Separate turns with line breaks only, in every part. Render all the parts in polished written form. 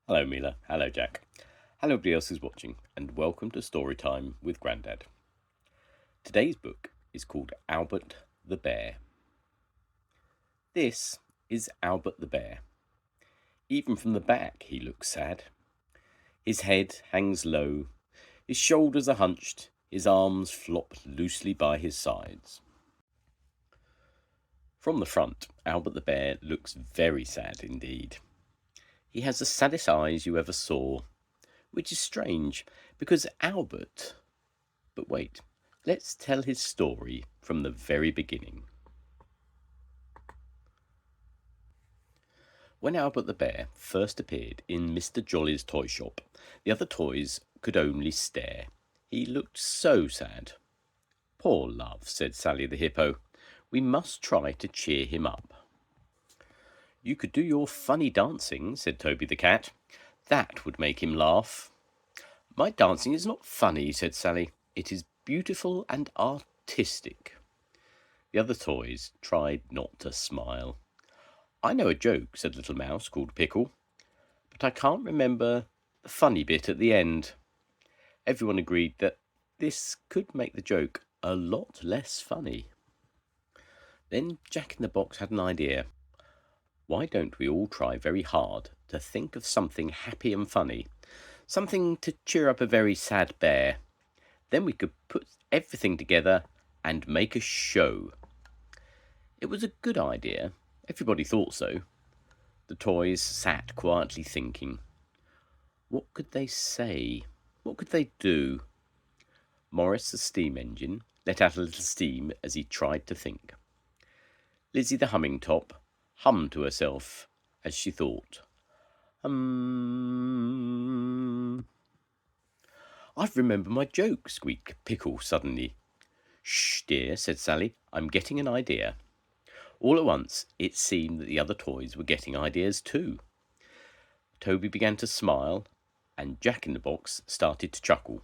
Hello, Mila. Hello, Jack. Hello, everybody else who's watching, and welcome to Storytime with Grandad. Today's book is called Albert the Bear. This is Albert the Bear. Even from the back, he looks sad. His head hangs low, his shoulders are hunched, his arms flop loosely by his sides. From the front, Albert the Bear looks very sad indeed. He has the saddest eyes you ever saw, which is strange, because Albert... But wait, let's tell his story from the very beginning. When Albert the Bear first appeared in Mr. Jolly's toy shop, the other toys could only stare. He looked so sad. "Poor love," said Sally the hippo. "We must try to cheer him up." "You could do your funny dancing," said Toby the cat. "That would make him laugh." "My dancing is not funny," said Sally. "It is beautiful and artistic." The other toys tried not to smile. "I know a joke," said Little Mouse, called Pickle, "but I can't remember the funny bit at the end." Everyone agreed that this could make the joke a lot less funny. Then Jack in the Box had an idea. "Why don't we all try very hard to think of something happy and funny, something to cheer up a very sad bear? Then we could put everything together and make a show." It was a good idea. Everybody thought so. The toys sat quietly thinking. What could they say? What could they do? Morris the steam engine let out a little steam as he tried to think. Lizzie the humming top hummed to herself as she thought. "I've remembered my joke," squeaked Pickle suddenly. "Shh, dear," said Sally. "I'm getting an idea." All at once, it seemed that the other toys were getting ideas too. Toby began to smile, and Jack in the Box started to chuckle.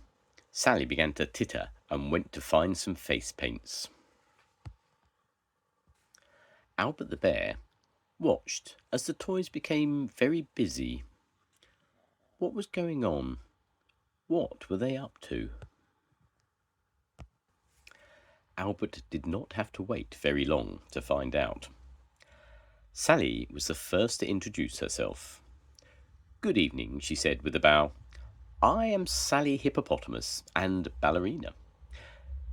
Sally began to titter and went to find some face paints. Albert the Bear watched as the toys became very busy. What was going on? What were they up to? Albert did not have to wait very long to find out. Sally was the first to introduce herself. "Good evening," she said with a bow. "I am Sally Hippopotamus and Ballerina.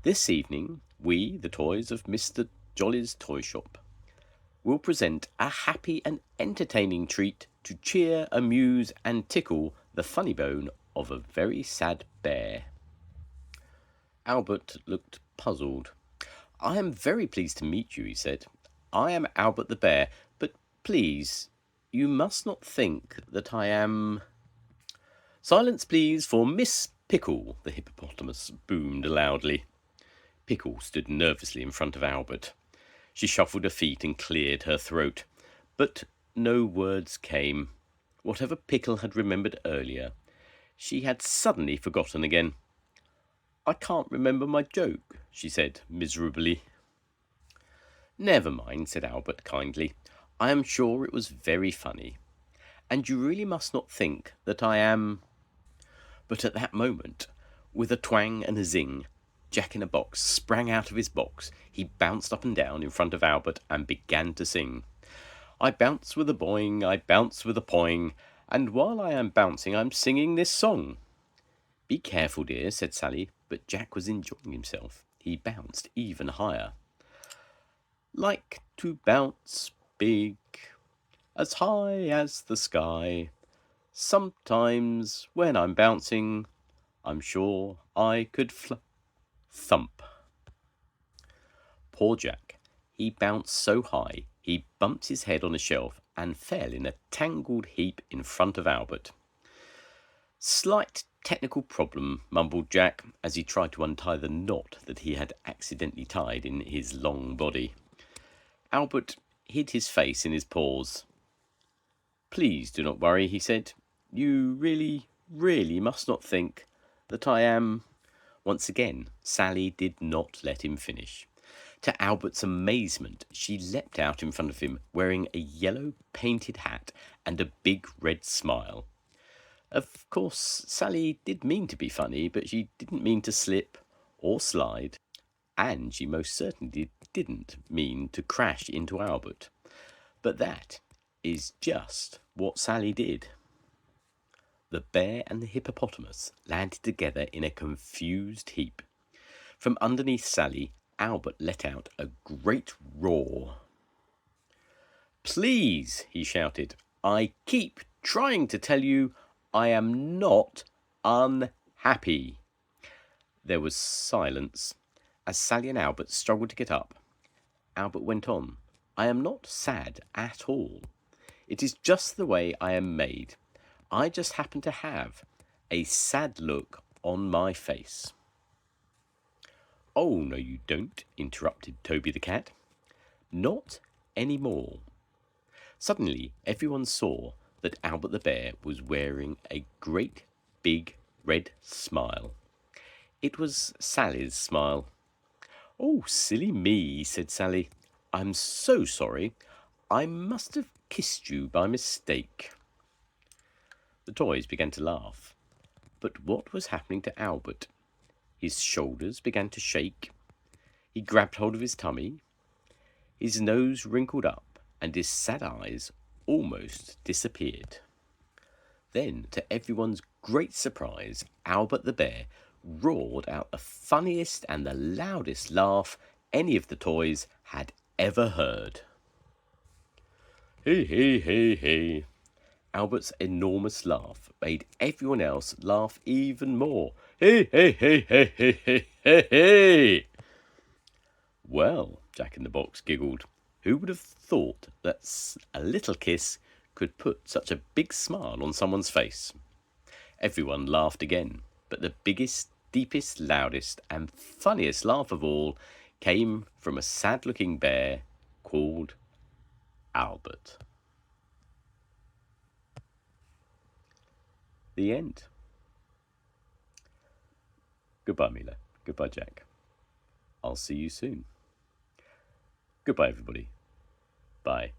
This evening, we, the toys of Mr. Jolly's toy shop, will present a happy and entertaining treat to cheer, amuse, and tickle the funny bone of a very sad bear." Albert looked puzzled. "I am very pleased to meet you," he said. "I am Albert the Bear, but please, you must not think that I am—" "Silence, please, for Miss Pickle," the hippopotamus boomed loudly. Pickle stood nervously in front of Albert. She shuffled her feet and cleared her throat, but no words came. Whatever Pickle had remembered earlier, she had suddenly forgotten again. "I can't remember my joke," she said miserably. "Never mind," said Albert kindly. "I am sure it was very funny. And you really must not think that I am—" But at that moment, with a twang and a zing, Jack in a Box sprang out of his box. He bounced up and down in front of Albert and began to sing. "I bounce with a boing, I bounce with a poing, and while I am bouncing I'm singing this song." "Be careful, dear," said Sally, but Jack was enjoying himself. He bounced even higher. "Like to bounce big, as high as the sky. Sometimes when I'm bouncing, I'm sure I could thump." Poor Jack. He bounced so high, he bumped his head on a shelf and fell in a tangled heap in front of Albert. "Slight technical problem," mumbled Jack, as he tried to untie the knot that he had accidentally tied in his long body. Albert hid his face in his paws. "Please do not worry," he said. "You really, really must not think that I am—" Once again, Sally did not let him finish. To Albert's amazement, she leapt out in front of him, wearing a yellow painted hat and a big red smile. Of course, Sally did mean to be funny, but she didn't mean to slip or slide, and she most certainly didn't mean to crash into Albert. But that is just what Sally did. The bear and the hippopotamus landed together in a confused heap. From underneath Sally, Albert let out a great roar. "Please," he shouted, "I keep trying to tell you I am not unhappy." There was silence as Sally and Albert struggled to get up. Albert went on, "I am not sad at all. It is just the way I am made. I just happen to have a sad look on my face." "Oh, no, you don't," interrupted Toby the cat. "Not any more." Suddenly, everyone saw that Albert the bear was wearing a great big red smile. It was Sally's smile. "Oh, silly me," said Sally. "I'm so sorry. I must have kissed you by mistake." The toys began to laugh. But what was happening to Albert? His shoulders began to shake. He grabbed hold of his tummy. His nose wrinkled up, and his sad eyes almost disappeared. Then, to everyone's great surprise, Albert the bear roared out the funniest and the loudest laugh any of the toys had ever heard. "Hey, hey, hey, hey." Albert's enormous laugh made everyone else laugh even more. "Hey, hey, hey, hey, hey, hey, hey, hey." "Well," Jack in the Box giggled, "who would have thought that a little kiss could put such a big smile on someone's face?" Everyone laughed again, but the biggest, deepest, loudest, and funniest laugh of all came from a sad-looking bear called Albert. The end. Goodbye, Mila. Goodbye, Jack. I'll see you soon. Goodbye, everybody. Bye.